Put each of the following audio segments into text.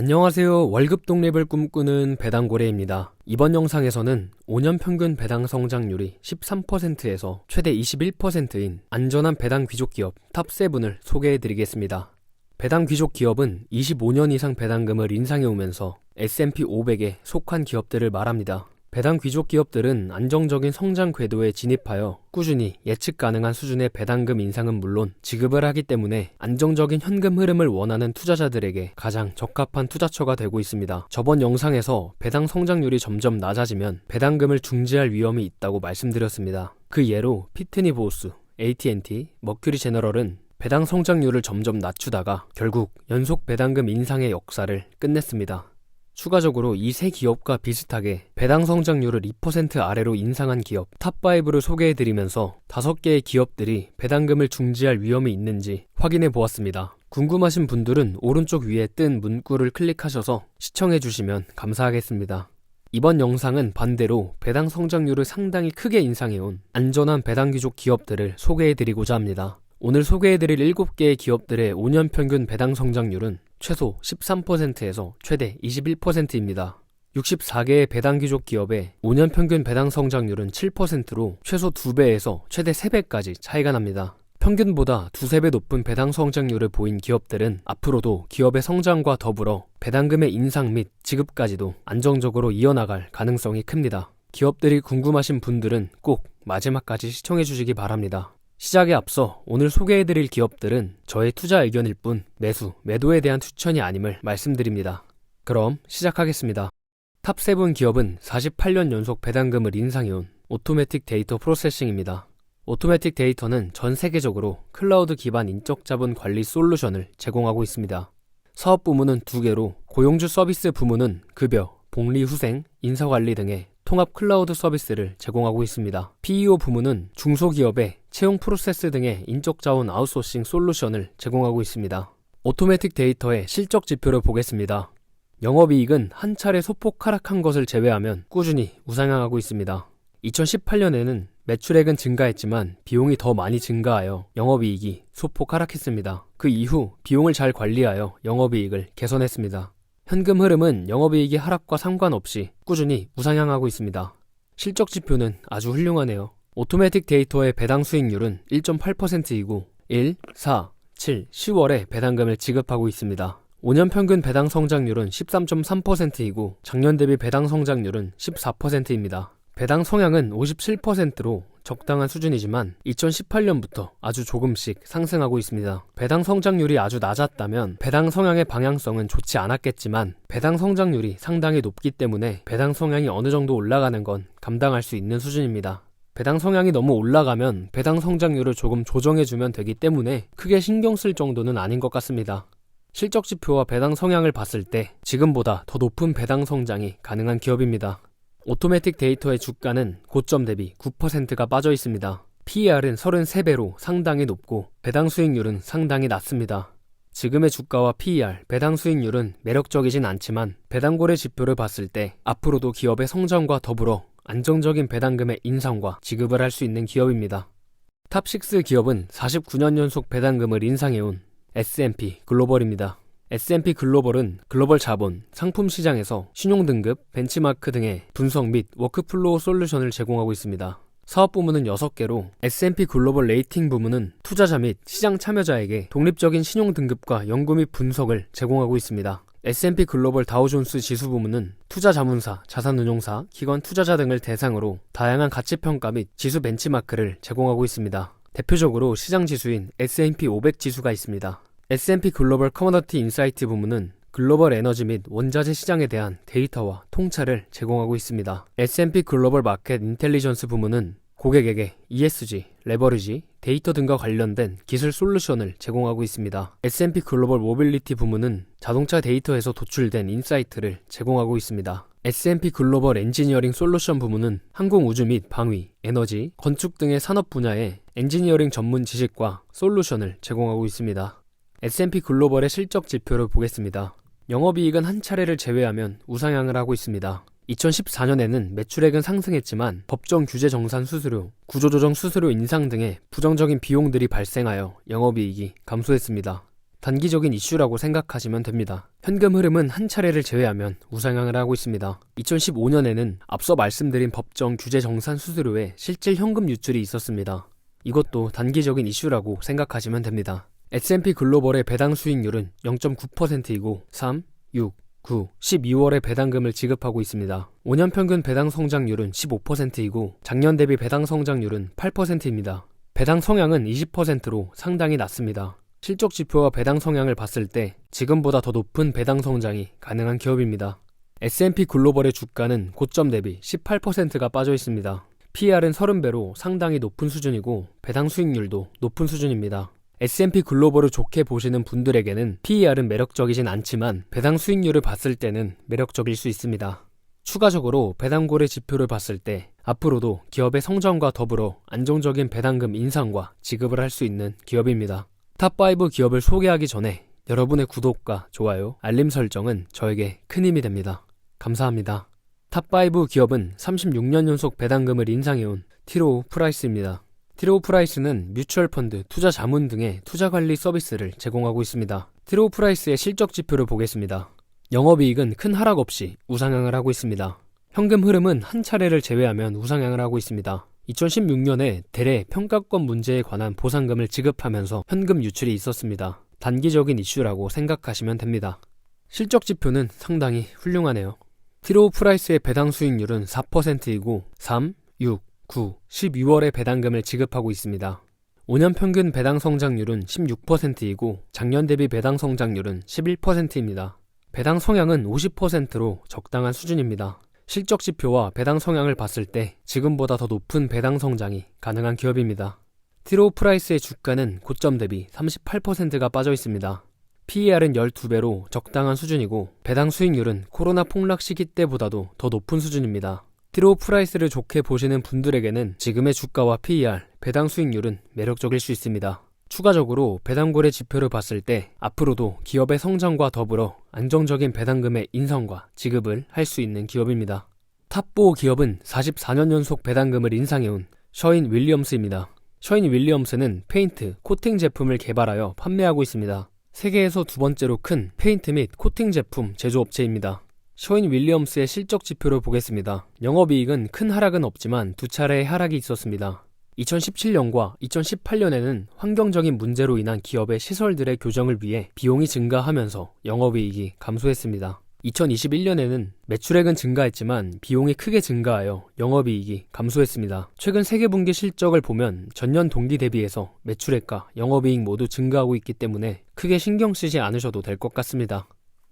안녕하세요. 월급 독립을 꿈꾸는 배당고래입니다. 이번 영상에서는 5년 평균 배당 성장률이 13%에서 최대 21%인 안전한 배당 귀족 기업 탑7을 소개해드리겠습니다. 배당 귀족 기업은 25년 이상 배당금을 인상해오면서 S&P 500에 속한 기업들을 말합니다. 배당 귀족 기업들은 안정적인 성장 궤도에 진입하여 꾸준히 예측 가능한 수준의 배당금 인상은 물론 지급을 하기 때문에 안정적인 현금 흐름을 원하는 투자자들에게 가장 적합한 투자처가 되고 있습니다. 저번 영상에서 배당 성장률이 점점 낮아지면 배당금을 중지할 위험이 있다고 말씀드렸습니다. 그 예로 피트니 보우스, AT&T, 머큐리 제너럴은 배당 성장률을 점점 낮추다가 결국 연속 배당금 인상의 역사를 끝냈습니다. 추가적으로 이 세 기업과 비슷하게 배당 성장률을 2% 아래로 인상한 기업 탑5를 소개해드리면서 5개의 기업들이 배당금을 중지할 위험이 있는지 확인해 보았습니다. 궁금하신 분들은 오른쪽 위에 뜬 문구를 클릭하셔서 시청해주시면 감사하겠습니다. 이번 영상은 반대로 배당 성장률을 상당히 크게 인상해온 안전한 배당 귀족 기업들을 소개해드리고자 합니다. 오늘 소개해드릴 7개의 기업들의 5년 평균 배당 성장률은 최소 13%에서 최대 21%입니다. 64개의 배당 귀족 기업의 5년 평균 배당 성장률은 7%로 최소 2배에서 최대 3배까지 차이가 납니다. 평균보다 2~3배 높은 배당 성장률을 보인 기업들은 앞으로도 기업의 성장과 더불어 배당금의 인상 및 지급까지도 안정적으로 이어나갈 가능성이 큽니다. 기업들이 궁금하신 분들은 꼭 마지막까지 시청해주시기 바랍니다. 시작에 앞서 오늘 소개해드릴 기업들은 저의 투자 의견일 뿐 매수, 매도에 대한 추천이 아님을 말씀드립니다. 그럼 시작하겠습니다. 탑7 기업은 48년 연속 배당금을 인상해온 오토매틱 데이터 프로세싱입니다. 오토매틱 데이터는 전 세계적으로 클라우드 기반 인적 자본 관리 솔루션을 제공하고 있습니다. 사업 부문은 2개로 고용주 서비스 부문은 급여, 복리 후생, 인사관리 등의 통합 클라우드 서비스를 제공하고 있습니다. PEO 부문은 중소기업의 채용 프로세스 등의 인적자원 아웃소싱 솔루션을 제공하고 있습니다. 오토매틱 데이터의 실적 지표를 보겠습니다. 영업이익은 한 차례 소폭 하락한 것을 제외하면 꾸준히 우상향하고 있습니다. 2018년에는 매출액은 증가했지만 비용이 더 많이 증가하여 영업이익이 소폭 하락했습니다. 그 이후 비용을 잘 관리하여 영업이익을 개선했습니다. 현금 흐름은 영업이익의 하락과 상관없이 꾸준히 우상향하고 있습니다. 실적 지표는 아주 훌륭하네요. 오토매틱 데이터의 배당 수익률은 1.8%이고 1, 4, 7, 10월에 배당금을 지급하고 있습니다. 5년 평균 배당 성장률은 13.3%이고 작년 대비 배당 성장률은 14%입니다. 배당 성향은 57%로 적당한 수준이지만 2018년부터 아주 조금씩 상승하고 있습니다. 배당 성장률이 아주 낮았다면 배당 성향의 방향성은 좋지 않았겠지만 배당 성장률이 상당히 높기 때문에 배당 성향이 어느 정도 올라가는 건 감당할 수 있는 수준입니다. 배당 성향이 너무 올라가면 배당 성장률을 조금 조정해주면 되기 때문에 크게 신경 쓸 정도는 아닌 것 같습니다. 실적 지표와 배당 성향을 봤을 때 지금보다 더 높은 배당 성장이 가능한 기업입니다. 오토매틱 데이터의 주가는 고점 대비 9%가 빠져 있습니다. PER은 33배로 상당히 높고 배당 수익률은 상당히 낮습니다. 지금의 주가와 PER, 배당 수익률은 매력적이진 않지만 배당고래 지표를 봤을 때 앞으로도 기업의 성장과 더불어 안정적인 배당금의 인상과 지급을 할 수 있는 기업입니다. 탑6 기업은 49년 연속 배당금을 인상해온 S&P 글로벌입니다. S&P 글로벌은 글로벌 자본, 상품 시장에서 신용등급, 벤치마크 등의 분석 및 워크플로우 솔루션을 제공하고 있습니다. 사업 부문은 6개로 S&P 글로벌 레이팅 부문은 투자자 및 시장 참여자에게 독립적인 신용등급과 연구 및 분석을 제공하고 있습니다. S&P 글로벌 다우존스 지수 부문은 투자 자문사, 자산운용사, 기관 투자자 등을 대상으로 다양한 가치평가 및 지수 벤치마크를 제공하고 있습니다. 대표적으로 시장 지수인 S&P 500 지수가 있습니다. S&P 글로벌 커머더티 인사이트 부문은 글로벌 에너지 및 원자재 시장에 대한 데이터와 통찰을 제공하고 있습니다. S&P 글로벌 마켓 인텔리전스 부문은 고객에게 ESG, 레버리지, 데이터 등과 관련된 기술 솔루션을 제공하고 있습니다. S&P 글로벌 모빌리티 부문은 자동차 데이터에서 도출된 인사이트를 제공하고 있습니다. S&P 글로벌 엔지니어링 솔루션 부문은 항공우주 및 방위, 에너지, 건축 등의 산업 분야의 엔지니어링 전문 지식과 솔루션을 제공하고 있습니다. S&P 글로벌의 실적 지표를 보겠습니다. 영업이익은 한 차례를 제외하면 우상향을 하고 있습니다. 2014년에는 매출액은 상승했지만 법정 규제 정산 수수료, 구조조정 수수료 인상 등의 부정적인 비용들이 발생하여 영업이익이 감소했습니다. 단기적인 이슈라고 생각하시면 됩니다. 현금 흐름은 한 차례를 제외하면 우상향을 하고 있습니다. 2015년에는 앞서 말씀드린 법정 규제 정산 수수료에 실질 현금 유출이 있었습니다. 이것도 단기적인 이슈라고 생각하시면 됩니다. S&P 글로벌의 배당 수익률은 0.9%이고 3, 6, 9, 12월에 배당금을 지급하고 있습니다. 5년 평균 배당 성장률은 15%이고 작년 대비 배당 성장률은 8%입니다. 배당 성향은 20%로 상당히 낮습니다. 실적 지표와 배당 성향을 봤을 때 지금보다 더 높은 배당 성장이 가능한 기업입니다. S&P 글로벌의 주가는 고점 대비 18%가 빠져 있습니다. PER은 30배로 상당히 높은 수준이고 배당 수익률도 높은 수준입니다. S&P 글로벌을 좋게 보시는 분들에게는 PER은 매력적이진 않지만 배당 수익률을 봤을 때는 매력적일 수 있습니다. 추가적으로 배당고래 지표를 봤을 때 앞으로도 기업의 성장과 더불어 안정적인 배당금 인상과 지급을 할 수 있는 기업입니다. 탑5 기업을 소개하기 전에 여러분의 구독과 좋아요, 알림 설정은 저에게 큰 힘이 됩니다. 감사합니다. 탑5 기업은 36년 연속 배당금을 인상해온 티로우 프라이스입니다. 티로우 프라이스는 뮤추얼 펀드, 투자 자문 등의 투자 관리 서비스를 제공하고 있습니다. 티로우 프라이스의 실적 지표를 보겠습니다. 영업이익은 큰 하락 없이 우상향을 하고 있습니다. 현금 흐름은 한 차례를 제외하면 우상향을 하고 있습니다. 2016년에 대래 평가권 문제에 관한 보상금을 지급하면서 현금 유출이 있었습니다. 단기적인 이슈라고 생각하시면 됩니다. 실적 지표는 상당히 훌륭하네요. 티로우 프라이스의 배당 수익률은 4%이고 3, 6, 9, 12월에 배당금을 지급하고 있습니다. 5년 평균 배당 성장률은 16%이고 작년 대비 배당 성장률은 11%입니다. 배당 성향은 50%로 적당한 수준입니다. 실적 지표와 배당 성향을 봤을 때 지금보다 더 높은 배당 성장이 가능한 기업입니다. 티로우 프라이스의 주가는 고점 대비 38%가 빠져 있습니다. PER은 12배로 적당한 수준이고 배당 수익률은 코로나 폭락 시기 때보다도 더 높은 수준입니다. 티로우 프라이스를 좋게 보시는 분들에게는 지금의 주가와 PER, 배당 수익률은 매력적일 수 있습니다. 추가적으로 배당고래 지표를 봤을 때 앞으로도 기업의 성장과 더불어 안정적인 배당금의 인상과 지급을 할 수 있는 기업입니다. 탑4 기업은 44년 연속 배당금을 인상해온 셔인 윌리엄스입니다. 셔인 윌리엄스는 페인트, 코팅 제품을 개발하여 판매하고 있습니다. 세계에서 두 번째로 큰 페인트 및 코팅 제품 제조업체입니다. 셔인 윌리엄스의 실적 지표를 보겠습니다. 영업이익은 큰 하락은 없지만 두 차례의 하락이 있었습니다. 2017년과 2018년에는 환경적인 문제로 인한 기업의 시설들의 교정을 위해 비용이 증가하면서 영업이익이 감소했습니다. 2021년에는 매출액은 증가했지만 비용이 크게 증가하여 영업이익이 감소했습니다. 최근 세계분기 실적을 보면 전년 동기 대비해서 매출액과 영업이익 모두 증가하고 있기 때문에 크게 신경 쓰지 않으셔도 될 것 같습니다.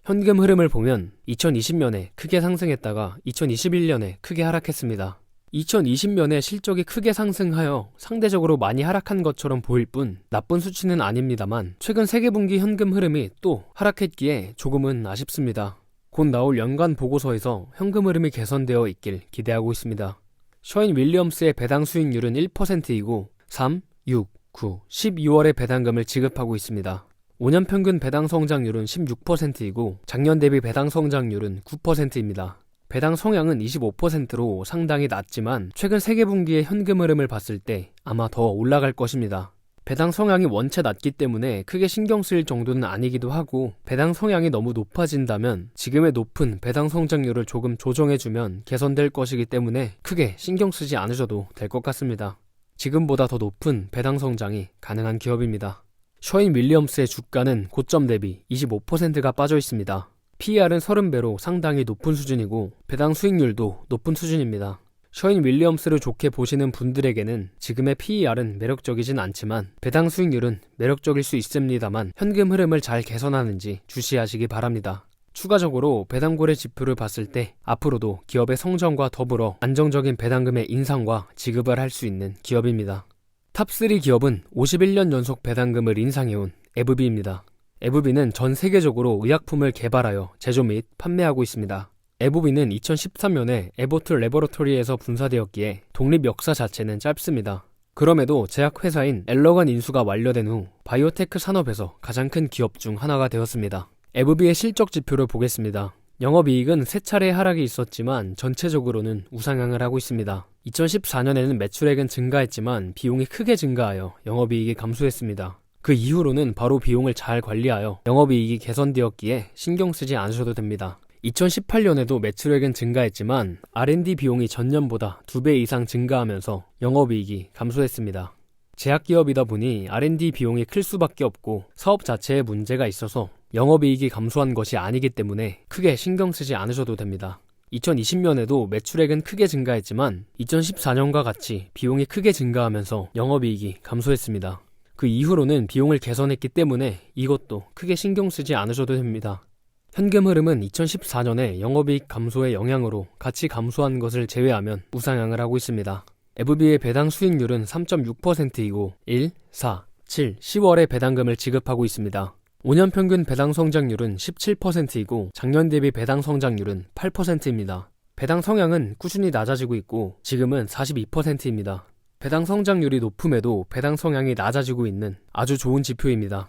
현금 흐름을 보면 2020년에 크게 상승했다가 2021년에 크게 하락했습니다. 2020년에 실적이 크게 상승하여 상대적으로 많이 하락한 것처럼 보일 뿐 나쁜 수치는 아닙니다만 최근 세계분기 현금 흐름이 또 하락했기에 조금은 아쉽습니다. 곧 나올 연간 보고서에서 현금 흐름이 개선되어 있길 기대하고 있습니다. 셔인 윌리엄스의 배당 수익률은 1%이고 3, 6, 9, 12월에 배당금을 지급하고 있습니다. 5년 평균 배당 성장률은 16%이고 작년 대비 배당 성장률은 9%입니다. 배당 성향은 25%로 상당히 낮지만 최근 세계분기의 현금 흐름을 봤을 때 아마 더 올라갈 것입니다. 배당 성향이 원체 낮기 때문에 크게 신경 쓸 정도는 아니기도 하고 배당 성향이 너무 높아진다면 지금의 높은 배당 성장률을 조금 조정해주면 개선될 것이기 때문에 크게 신경 쓰지 않으셔도 될 것 같습니다. 지금보다 더 높은 배당 성장이 가능한 기업입니다. 셔인 윌리엄스의 주가는 고점 대비 25%가 빠져 있습니다. PER은 30배로 상당히 높은 수준이고 배당 수익률도 높은 수준입니다. 셔인 윌리엄스를 좋게 보시는 분들에게는 지금의 PER은 매력적이진 않지만 배당 수익률은 매력적일 수 있습니다만 현금 흐름을 잘 개선하는지 주시하시기 바랍니다. 추가적으로 배당고래 지표를 봤을 때 앞으로도 기업의 성장과 더불어 안정적인 배당금의 인상과 지급을 할 수 있는 기업입니다. 탑3 기업은 51년 연속 배당금을 인상해온 에브비입니다. 에브비는 전 세계적으로 의약품을 개발하여 제조 및 판매하고 있습니다. 에브비는 2013년에 에보트 레버러토리에서 분사되었기에 독립 역사 자체는 짧습니다. 그럼에도 제약회사인 엘러건 인수가 완료된 후 바이오테크 산업에서 가장 큰 기업 중 하나가 되었습니다. 에브비의 실적 지표를 보겠습니다. 영업이익은 세 차례 하락이 있었지만 전체적으로는 우상향을 하고 있습니다. 2014년에는 매출액은 증가했지만 비용이 크게 증가하여 영업이익이 감소했습니다. 그 이후로는 바로 비용을 잘 관리하여 영업이익이 개선되었기에 신경 쓰지 않으셔도 됩니다. 2018년에도 매출액은 증가했지만 R&D 비용이 전년보다 2배 이상 증가하면서 영업이익이 감소했습니다. 제약기업이다 보니 R&D 비용이 클 수밖에 없고 사업 자체에 문제가 있어서 영업이익이 감소한 것이 아니기 때문에 크게 신경 쓰지 않으셔도 됩니다. 2020년에도 매출액은 크게 증가했지만 2014년과 같이 비용이 크게 증가하면서 영업이익이 감소했습니다. 그 이후로는 비용을 개선했기 때문에 이것도 크게 신경 쓰지 않으셔도 됩니다. 현금 흐름은 2014년에 영업이익 감소의 영향으로 같이 감소한 것을 제외하면 우상향을 하고 있습니다. FB의 배당 수익률은 3.6%이고 1, 4, 7, 10월에 배당금을 지급하고 있습니다. 5년 평균 배당 성장률은 17%이고 작년 대비 배당 성장률은 8%입니다. 배당 성향은 꾸준히 낮아지고 있고 지금은 42%입니다. 배당 성장률이 높음에도 배당 성향이 낮아지고 있는 아주 좋은 지표입니다.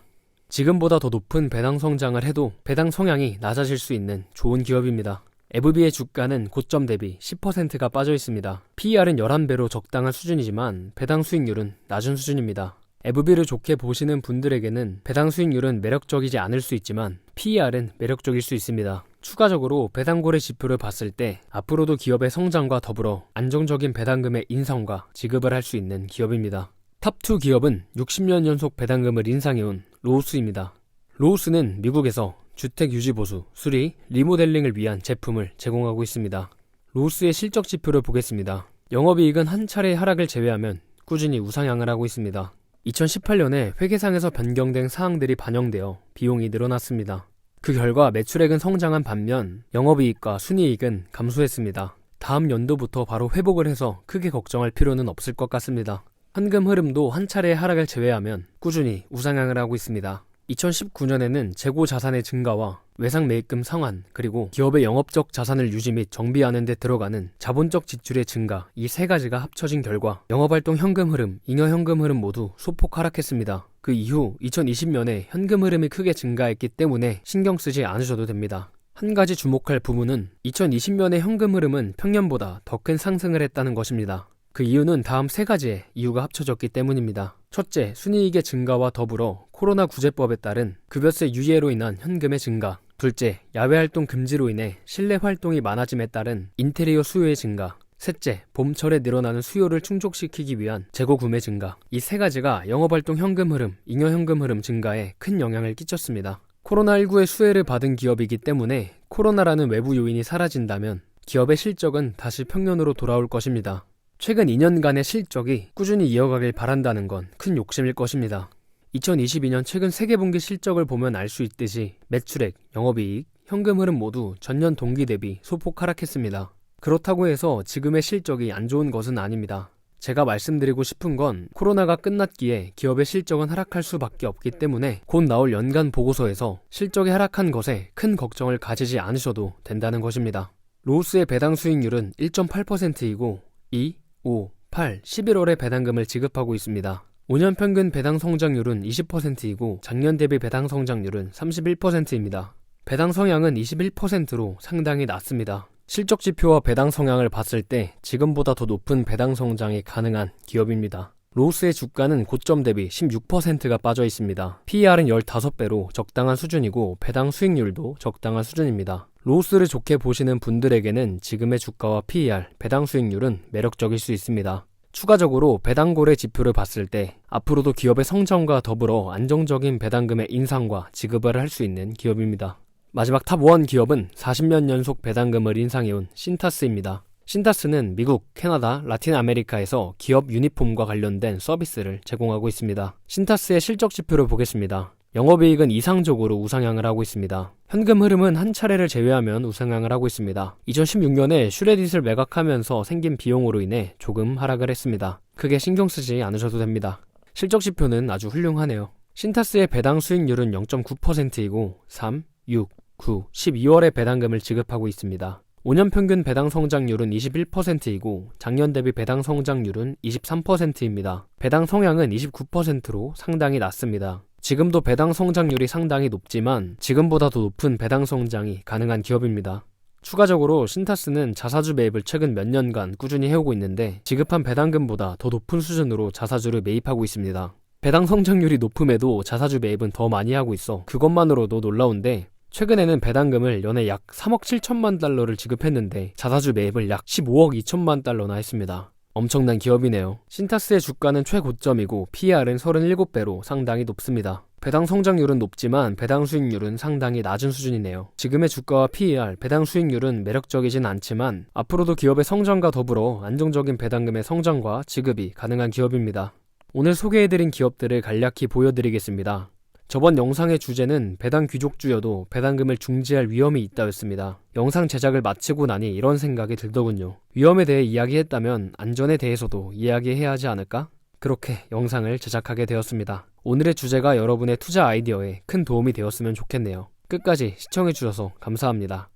지금보다 더 높은 배당 성장을 해도 배당 성향이 낮아질 수 있는 좋은 기업입니다. FB의 주가는 고점 대비 10%가 빠져 있습니다. PER은 11배로 적당한 수준이지만 배당 수익률은 낮은 수준입니다. FB를 좋게 보시는 분들에게는 배당 수익률은 매력적이지 않을 수 있지만 PER은 매력적일 수 있습니다. 추가적으로 배당고래 지표를 봤을 때 앞으로도 기업의 성장과 더불어 안정적인 배당금의 인상과 지급을 할 수 있는 기업입니다. 탑2 기업은 60년 연속 배당금을 인상해온 로우스입니다. 로우스는 미국에서 주택 유지보수, 수리, 리모델링을 위한 제품을 제공하고 있습니다. 로우스의 실적 지표를 보겠습니다. 영업이익은 한 차례의 하락을 제외하면 꾸준히 우상향을 하고 있습니다. 2018년에 회계상에서 변경된 사항들이 반영되어 비용이 늘어났습니다. 그 결과 매출액은 성장한 반면 영업이익과 순이익은 감소했습니다. 다음 연도부터 바로 회복을 해서 크게 걱정할 필요는 없을 것 같습니다. 현금 흐름도 한 차례의 하락을 제외하면 꾸준히 우상향을 하고 있습니다. 2019년에는 재고 자산의 증가와 외상 매입금 상환, 그리고 기업의 영업적 자산을 유지 및 정비하는 데 들어가는 자본적 지출의 증가, 이 세 가지가 합쳐진 결과 영업활동 현금 흐름, 잉여 현금 흐름 모두 소폭 하락했습니다. 그 이후 2020년에 현금 흐름이 크게 증가했기 때문에 신경 쓰지 않으셔도 됩니다. 한 가지 주목할 부분은 2020년의 현금 흐름은 평년보다 더 큰 상승을 했다는 것입니다. 그 이유는 다음 세 가지의 이유가 합쳐졌기 때문입니다. 첫째, 순이익의 증가와 더불어 코로나 구제법에 따른 급여세 유예로 인한 현금의 증가. 둘째, 야외활동 금지로 인해 실내 활동이 많아짐에 따른 인테리어 수요의 증가. 셋째, 봄철에 늘어나는 수요를 충족시키기 위한 재고 구매 증가. 이 세 가지가 영업활동 현금 흐름, 잉여 현금 흐름 증가에 큰 영향을 끼쳤습니다. 코로나19의 수혜를 받은 기업이기 때문에 코로나라는 외부 요인이 사라진다면 기업의 실적은 다시 평년으로 돌아올 것입니다. 최근 2년간의 실적이 꾸준히 이어가길 바란다는 건 큰 욕심일 것입니다. 2022년 최근 3개분기 실적을 보면 알 수 있듯이 매출액, 영업이익, 현금 흐름 모두 전년 동기 대비 소폭 하락했습니다. 그렇다고 해서 지금의 실적이 안 좋은 것은 아닙니다. 제가 말씀드리고 싶은 건 코로나가 끝났기에 기업의 실적은 하락할 수밖에 없기 때문에 곧 나올 연간 보고서에서 실적이 하락한 것에 큰 걱정을 가지지 않으셔도 된다는 것입니다. 로우스의 배당 수익률은 1.8%이고 2, 5, 8, 11월에 배당금을 지급하고 있습니다. 5년 평균 배당 성장률은 20%이고 작년 대비 배당 성장률은 31%입니다. 배당 성향은 21%로 상당히 낮습니다. 실적 지표와 배당 성향을 봤을 때 지금보다 더 높은 배당 성장이 가능한 기업입니다. 로우스의 주가는 고점 대비 16%가 빠져 있습니다. PER은 15배로 적당한 수준이고 배당 수익률도 적당한 수준입니다. 로우스를 좋게 보시는 분들에게는 지금의 주가와 PER, 배당 수익률은 매력적일 수 있습니다. 추가적으로 배당고래 지표를 봤을 때 앞으로도 기업의 성장과 더불어 안정적인 배당금의 인상과 지급을 할 수 있는 기업입니다. 마지막 탑1 기업은 40년 연속 배당금을 인상해온 신타스입니다. 신타스는 미국, 캐나다, 라틴 아메리카에서 기업 유니폼과 관련된 서비스를 제공하고 있습니다. 신타스의 실적 지표를 보겠습니다. 영업이익은 이상적으로 우상향을 하고 있습니다. 현금 흐름은 한 차례를 제외하면 우상향을 하고 있습니다. 2016년에 슈레딧을 매각하면서 생긴 비용으로 인해 조금 하락을 했습니다. 크게 신경 쓰지 않으셔도 됩니다. 실적 지표는 아주 훌륭하네요. 신타스의 배당 수익률은 0.9%이고 3, 6, 9, 12월에 배당금을 지급하고 있습니다. 5년 평균 배당 성장률은 21%이고 작년 대비 배당 성장률은 23%입니다. 배당 성향은 29%로 상당히 낮습니다. 지금도 배당 성장률이 상당히 높지만 지금보다 더 높은 배당 성장이 가능한 기업입니다. 추가적으로 신타스는 자사주 매입을 최근 몇 년간 꾸준히 해오고 있는데 지급한 배당금보다 더 높은 수준으로 자사주를 매입하고 있습니다. 배당 성장률이 높음에도 자사주 매입은 더 많이 하고 있어 그것만으로도 놀라운데, 최근에는 배당금을 연에 약 3억 7천만 달러를 지급했는데 자사주 매입을 약 15억 2천만 달러나 했습니다. 엄청난 기업이네요. 신타스의 주가는 최고점이고 PER은 37배로 상당히 높습니다. 배당 성장률은 높지만 배당 수익률은 상당히 낮은 수준이네요. 지금의 주가와 PER, 배당 수익률은 매력적이진 않지만 앞으로도 기업의 성장과 더불어 안정적인 배당금의 성장과 지급이 가능한 기업입니다. 오늘 소개해드린 기업들을 간략히 보여드리겠습니다. 저번 영상의 주제는 배당 귀족주여도 배당금을 중지할 위험이 있다였습니다. 영상 제작을 마치고 나니 이런 생각이 들더군요. 위험에 대해 이야기했다면 안전에 대해서도 이야기해야 하지 않을까? 그렇게 영상을 제작하게 되었습니다. 오늘의 주제가 여러분의 투자 아이디어에 큰 도움이 되었으면 좋겠네요. 끝까지 시청해주셔서 감사합니다.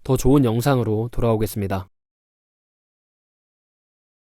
더 좋은 영상으로 돌아오겠습니다.